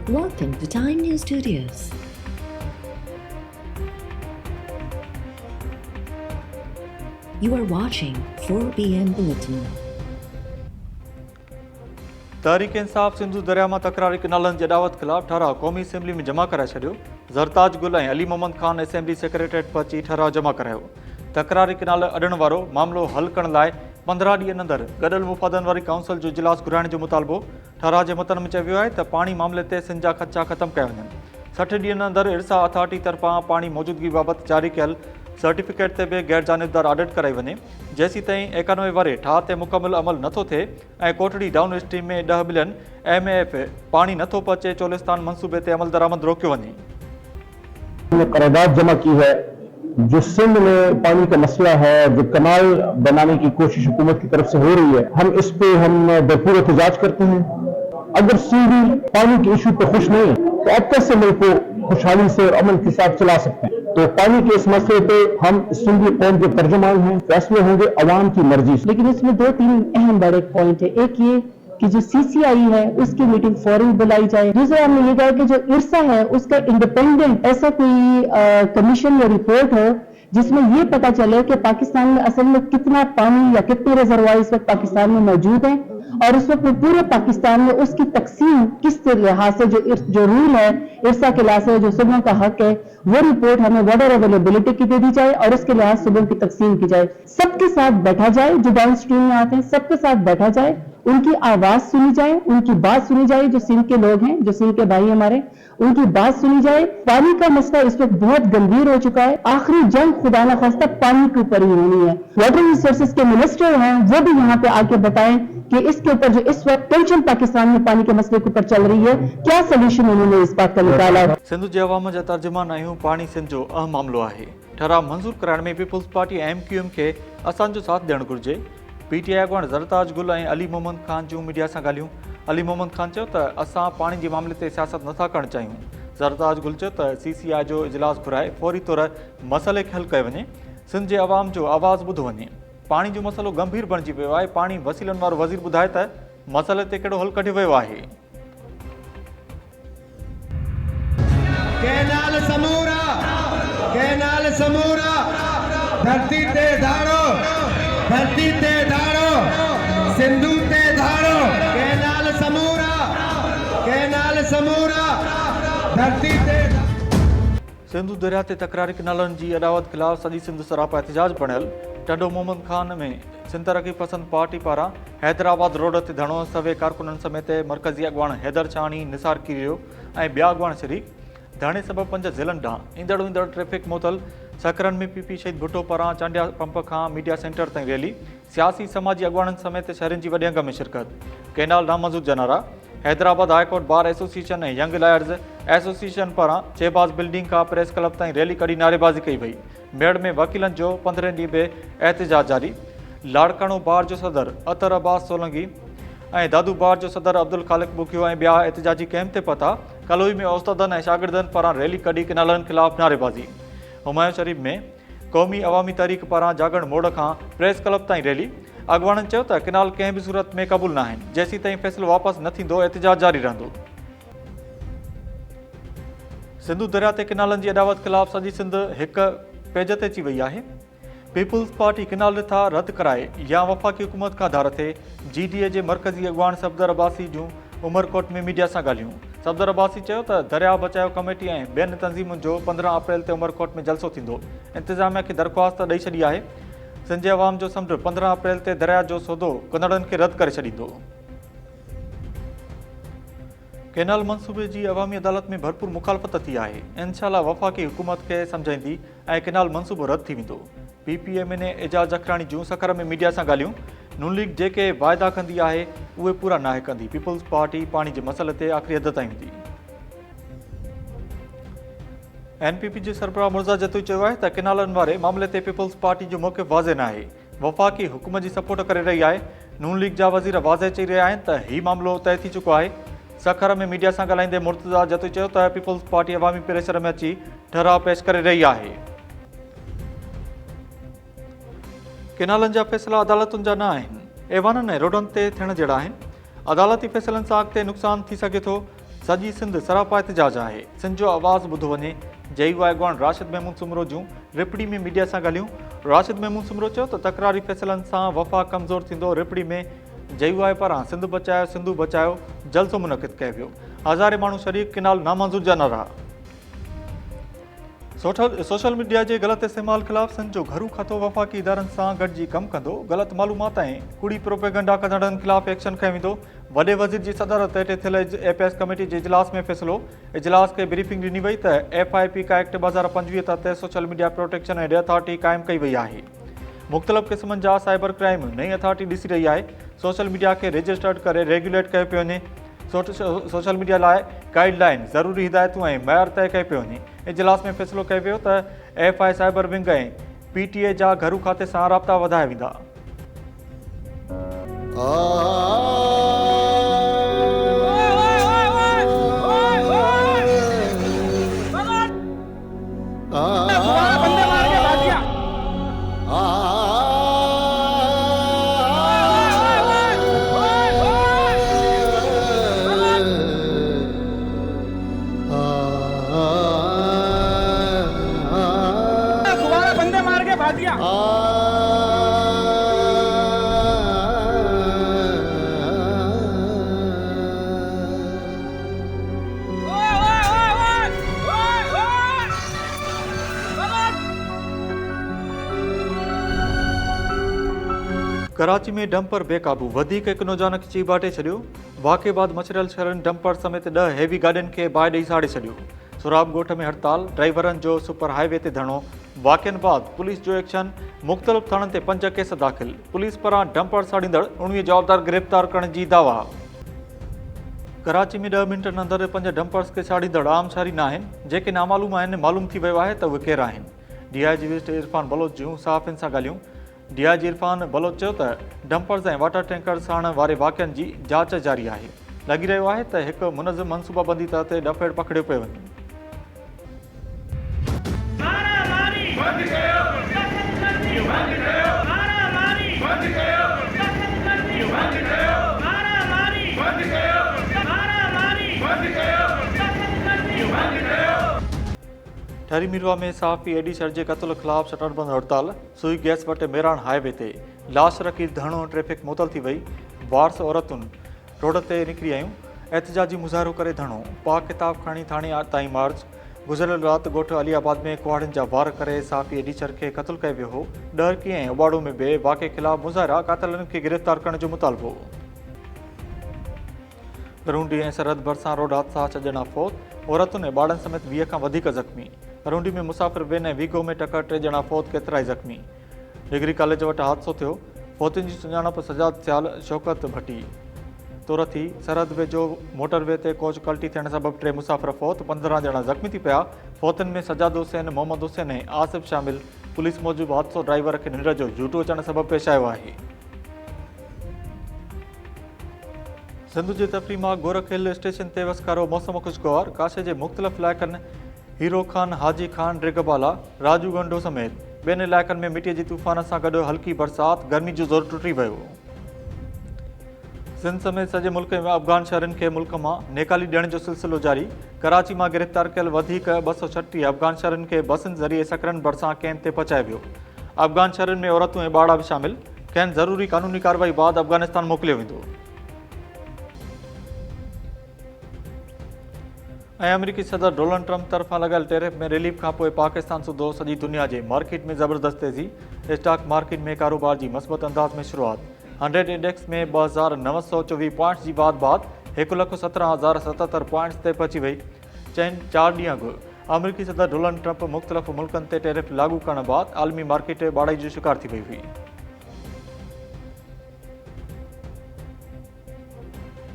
Welcome to Time News Studios. You are watching 4 p.m. Bulletin. तहरीक इंसाफ़ सिंधु दरिया में तकरारी किनालनि जे दावत ख़िलाफ़ ठहराव क़ौमी असेंबली में जमा कराए छॾियो। ज़रताज गुल ऐं अली मोहम्मद ख़ान असेंबली सेक्रेटरीट पहुची ठहराव जमा करायो। तकरारी किनाल अॾण वारो मामिलो हल करण लाइ 15 ॾींहनि अंदरि गॾियल मुफ़ादनि वारी काउंसिल जो इजलास घुराइण जो मुतालबो ठहराव जे मतन में चयो वियो आहे त पाणी मामले ते सिंध जा ख़दशा ख़तमु कया वञनि। 60 ॾींहनि अंदरि इरसा अथॉरिटी तरफ़ां पाणी मौजूदगी बाबति जारी कयल सर्टिफिकेट ते बि गैर जानिबदार ऑडिट कराई वञे। जेसीं ताईं 91 वारे ठाह ते मुकमिल अमल नथो थिए ऐं कोटड़ी डाउन स्ट्रीम में 10 बिलियन MAF पाणी नथो पहुचे चोलिस्तान मंसूबे ते अमल दरामद रोकियो वञे। करारदाद जमा की है जो सिंध में पानी का मसला है, जो कनाल बनाने की कोशिश हुकूमत की तरफ से हो रही है, हम इस पे भरपूर एहतजाज करते हैं। अगर सिंधी पानी के इशू पे खुश नहीं तो अब कैसे मुल्क को खुशहाली से और अमन के साथ चला सकते हैं। तो पानी के इस मसले पे हम सिंधी कौम के तर्जुमान हैं, फैसले होंगे अवाम की मर्जी से। लेकिन इसमें 2-3 अहम बड़े पॉइंट है। एक ये कि जो CCI है उसकी मीटिंग फौरन बुलाई जाए। दूसरा हमने ये कहा कि जो इरसा है उसका इंडिपेंडेंट ऐसा कोई कमीशन या रिपोर्ट हो जिसमें ये पता चले कि पाकिस्तान में असल में कितना पानी या कितने रिजर्वायर इस वक्त पाकिस्तान में मौजूद हैं और उस वक्त में पूरे पाकिस्तान में उसकी तकसीम किस लिहाज से जो रूल है इरसा के लिहाज से जो सूबों का हक है वो रिपोर्ट हमें वाटर अवेलेबिलिटी की दे दी जाए और उसके लिहाज सूबों की तकसीम की जाए। सबके साथ बैठा जाए, जो डाउन स्ट्रीम में आते हैं सबके साथ बैठा जाए, उनकी आवाज सुनी जाए, उनकी बात सुनी जाए। जो सिंध के लोग हैं, जो सिंध के भाई हमारे, उनकी बात सुनी जाए। पानी का मसला इस वक्त बहुत गंभीर हो चुका है। आखिरी जंग खुदा न खास्ता पानी के ऊपर ही होनी है। वाटर रिसोर्सेज के मिनिस्टर हैं वो भी यहाँ पे आके बताएं कि इसके ऊपर जो इस वक्त टेंशन पाकिस्तान में पानी के मसले के ऊपर चल रही है, क्या सोल्यूशन उन्होंने इस बात का निकाला है। सिंध जे अवाम जा तर्जुमान आहियूं। पाणी सिंध जो अहम मामिलो आहे। ठहराव मंज़ूर कराइण में पीपुल्स पार्टी MQM खे असांजो साथ ॾियणु घुरिजे। PTI अॻुवाण ज़रताज गुल ऐं अली मोहम्मद ख़ान जूं मीडिया सां ॻाल्हियूं। अली मोहम्मद ख़ान चयो त असां पाणी जे मामले ते सियासत नथा करणु चाहियूं। ज़रताज गुल चयो त CCI जो इजलास घुराए फौरी तौर मसइले खे हल कयो वञे, सिंध जे अवाम जो आवाज़ ॿुधो वञे। पाणी जो मसइलो गंभीर बणिजी वियो आहे। पाणी वसीलनि वारो वज़ीर ॿुधाए त मसइले ते कहिड़ो हल कढियो वियो आहे। कैनाल समूरा धरती ते धाड़ो, धरती ते धाड़ो, सिंधु ते धाड़ो। कैनाल समूरा धरती ते। सिंधु दरिया ते तकरारी किनालनि जी अदावत ख़िलाफ़ सॼी सिंध सरापा एहतजाज बणियल। टंडो मोहम्मद ख़ान में सिंध तरक़ी पसंद पार्टी पारां हैदराबाद रोड ते धरणो सवे कारकुननि समेत मरकज़ी अॻुवाण हैदर चाणी, निसार कीरियो ऐं ॿिया अॻुवाण शरीक। धरणे सबबि 5 ज़िलनि ॾांहुं ईंदड़ ट्रैफ़िक मुअतल। सकरनि में PP शहीद भुट्टो पारां चांडिया पंप खां मीडिया सेंटर ताईं रैली। सियासी समाजी अॻुवाणनि समेत शहरनि जी वॾे अंग में शिरकत। कैनाल नामंज़ूर जा नारा। हैदराबाद हाईकोर्ट बार एसोसिएशन ऐं यंग लायर्स एसोसिएशन पारां शहबाज़ बिल्डिंग खां प्रेस क्लब ताईं रैली कढी नारेबाज़ी कई वई। मेड़ में वकीलनि जो 15 ॾींहं बि एहतजाज जारी। लाड़काणो बार जो सदर अतर अब्बास सोलंगी ऐं दादू बार जो सदर अब्दुल ख़ालिक बुखियो ऐं ॿिया एहतजाजी कैंप ते पहुता। कलोई में औस्तदनि ऐं शागिर्दनि पारां रैली कढी किनालनि ख़िलाफ़ नारेबाज़ी। हुमायूं शरीफ़ में क़ौमी अवामी तहरीक पारां जागण मोड़ खां प्रेस क्लब ताईं रैली। अॻुवाणनि चयो त किनाल कंहिं बि सूरत में क़बूल न आहिनि। जेसीं ताईं फ़ैसिलो वापसि न थींदो एहतजाज जारी रहंदो। सिंधु दरिया ते किनालनि जी अदावत ख़िलाफ़ सॼी सिंध हिकु पेज ते अची वई आहे। पीपुल्स पार्टी किनाल रिथा रद्द कराए या वफ़ाक़ी हुकूमत खां धार थिए। GDA जे मरकज़ी अॻुवाण सफदर अब्बासी जूं उमरकोट में मीडिया सां ॻाल्हियूं। सफदर अब्बासी चयो त दरिया बचाओ कमेटी ऐं ॿियनि तंज़ीमुनि जो 15 अप्रैल ते उमरकोट में जलसो थींदो। इंतिज़ामिया खे दरख़्वास्त ॾेई छॾी आहे। सिंध जे अवाम जो समुंड 15 अप्रैल ते दरिया जो सौदो कंदड़नि खे रद्द करे छॾींदो। कैनाल मंसूबे जी अवामी अदालत में भरपूर मुखालफ़त थी आहे। इंशाअल्लाह वफ़ाक़ी हुकूमत खे सम्झाईंदी ऐं कैनाल मंसूबो रद्द थी वेंदो। PPM ने एजाज अखराणी जूं सखर में मीडिया सां ॻाल्हियूं। नून लीग जेके वाइदा कंदी आहे उहे पूरा नाहे कंदी। पीपुल्स पार्टी पाणी जे मसइले ते आख़िरी हद ताईं वेंदी। NPP जे सरबराह मुर्ज़ा जतोई चयो आहे त किनालनि वारे मामले ते पीपुल्स पार्टी जो मौक़िफ़ वाज़े न आहे। वफ़ाक़ी हुकूमत जी सपोर्ट करे रही आहे। नून लीग जा वज़ीर वाज़े चई रहिया आहिनि त हीउ मामिलो तइ थी चुको आहे। सखर में मीडिया सां ॻाल्हाईंदे मुर्तज़ा जतोई चयो त पीपुल्स पार्टी अवामी प्रेशर में अची ठहराव पेश करे रही आहे। किनालनि जा फ़ैसिला अदालतुनि जा न आहिनि। ऐवाननि ऐं रोडनि ते थियण जहिड़ा आहिनि। अदालती फ़ैसिलनि सां अॻिते नुक़सानु थी सघे थो। सॼी सिंध सरापा एहतिजाज आहे। सिंध जो आवाज़ ॿुधो वञे। JUI अॻवान राशिद महमूद सुमरो जूं रिपड़ी में मीडिया सां ॻाल्हियूं। राशिद महमूद सुमरो चयो त तकरारी फ़ैसिलनि सां वफ़ाक़ कमज़ोर थींदो। रिपड़ी में JUI पारां सिंध बचायो सिंधु बचायो जलसो मुनक़िद कयो वियो। हज़ारे माण्हू शरीक किनाल नामंज़ूर जा नारा। सोशल मीडिया जे ग़लत इस्तेमाल ख़िलाफ़ सिंध जो घरू खातो वफ़ाक़ी इदारनि सां गॾिजी कमु कंदो। ग़लत मालूमात ऐं कूड़ी प्रोपेगंडा कंदड़नि ख़िलाफ़ एक्शन खंयो वेंदो। वॾे वज़ीर जी सदारत हेठि थियल APS कमेटी जे इजलास में फ़ैसिलो। इजलास खे ब्रीफिंग ॾिनी वई त FIP का एक्ट 2025 तहत social media protection and authority क़ाइमु कई वई आहे। मुख़्तलिफ़ क़िस्मनि जा साइबर क्राइम नई अथॉरिटी ॾिसी रही आहे। सोशल मीडिया खे रजिस्टर्ड करे रेगुलेट कयो पियो वञे। सोशल मीडिया लाइ गाइडलाइन ज़रूरी हिदायतूं ऐं मयार तय कयो पियो वञे। इजलास में फ़ैसिलो कयो वियो त FI साइबर विंग ऐं PTA जा घरू खाते सां राब्ता वधाया वेंदा। कराची में डंपर बेकाबू वधीक हिकु नौजवान खे चीबाटे छॾियो। वाक़े बाद मछरियल शहरनि डंपर समेत 10 हेवी गाॾियुनि खे बाहि ॾेई साड़े छॾियो। सुराब ॻोठ में हड़ताल ड्राइवरनि जो सुपर हाईवे ते धरणो। वाक़िअनि बाद पुलिस जो एक्शन। मुख़्तलिफ़ थाणनि ते 5 केस दाख़िल। पुलिस पारां डंपर साड़ींदड़ 19 जवाबदार गिरफ़्तार करण जी दावा। कराची में 10 मिंटनि अंदरि 5 डंपर्स खे साड़ींदड़ आम शहरी न आहिनि। जेके नामालूम आहिनि मालूम थी वियो आहे त उहे केरु आहिनि। DIG विस्ट इरफान बलोच जूं सहाफ़ियुनि सां ॻाल्हियूं। DIG इरफान बलोच चयो त डंपर्स ऐं वाटर टैंकर साण वारे वाक़िअनि जी जांच जारी आहे। लॻी रहियो आहे त हिकु मुनज़िम मनसूबाबंदी तहत डफेड़ पकड़ियो पियो वञे। ठहरी मीरवा में सहाफ़ी एडीशर जे क़त्ल ख़िलाफ़ शटरबंद हड़ताल। सुई गैस वटि मेरान हाईवे ते लाश रखी धरणो ट्रैफ़िक मुअतल थी वई। बार्स औरतुनि रोड ते निकिरी आयूं। एहतिजाजी मुज़ाहिरो करे धरणो। पाक किताब खणी थाणे ताईं मार्च। गुज़िरियल राति ॻोठ अलीआबाद में कुहाड़ियुनि जा वार करे सहाफ़ी एडीशर खे क़त्ल कयो वियो हो। डरकी ऐं उबाड़ो में बि वाक़े ख़िलाफ़ मुज़ाहिरा कातलनि खे गिरफ़्तार करण जो मुतालबो। रूंडी ऐं सरहद भरिसां रोड हादसा 6 ॼणा फ़ौत। औरतुनि ऐं ॿारनि समेत 20 खां वधीक ज़ख़्मी। रूंडी में मुसाफ़िर वेन ऐं वीगो में टकर 3 ॼणा फ़ौत केतिरा ई ज़ख़्मी। डिग्री कॉलेज वटि हादसो थियो। फ़ौतुनि जी सुञाणप सजाद सियाल शौकत भट्टी तौर थी। सरहद वेझो मोटरवे ते कोच कल्टी थियण सबबि 3 मुसाफ़िर फ़ौत 15 ॼणा ज़ख़्मी थी पिया। फ़ौतुनि में सजाद हुसैन मोहम्मद हुसैन ऐं आसिफ़ शामिल। पुलिस मूजिबि हादसो ड्राइवर खे निंड जो झूठो अचण सबबि पेश आयो आहे। सिंध जे तफ़री मां गोरख हिल स्टेशन ते वसकारो मौसम ख़ुशगवार। काशे जे मुख़्तलिफ़ इलाइक़नि हीरो खान, हाजी खान, ड्रिगबाला, राजू गंडो समेत ॿियनि इलाइक़नि में मिटीअ जी तूफ़ान सां गॾु हल्की बरसाति। गर्मी जो ज़ोर टुटी वियो। सिंध समेत सॼे मुल्क में अफ़गान शहरनि खे मुल्क मां नेकाली ॾियण जो सिलसिलो जारी। कराची मां गिरफ़्तार कयल वधीक 236 अफ़गान शहरनि खे बसनि ज़रिए सकरनि भरिसां कैंप ते पहुचायो वियो। अफ़गान शहरनि में औरतूं ऐं ॿार बि शामिल। कंहिं ज़रूरी क़ानूनी कार्रवाई बाद अफ़गानिस्तान मोकिलियो वेंदो। ऐं अमेरिकी सदर डोनाल्ड ट्रंप तरफ़ां लॻल टैरिफ में रिलीफ खां पोइ पाकिस्तान सूधो सॼी दुनिया जे मार्केट में ज़बरदस्त तेज़ी। स्टॉक मार्केट में कारोबार जी मस्बत अंदाज़ में शुरूआत। 100 इंडेक्स में 2924 पॉइंट्स जी बाद 1,17,077 पॉइंट्स ते पहुची वई। 4 ॾींहं अॻु अमेरिकी सदर डोनाल्ड ट्रंप मुख़्तलिफ़ मुल्कनि ते टैरिफ लागू करण बाद आलमी मार्केट बाड़ाई जो शिकार थी वई हुई।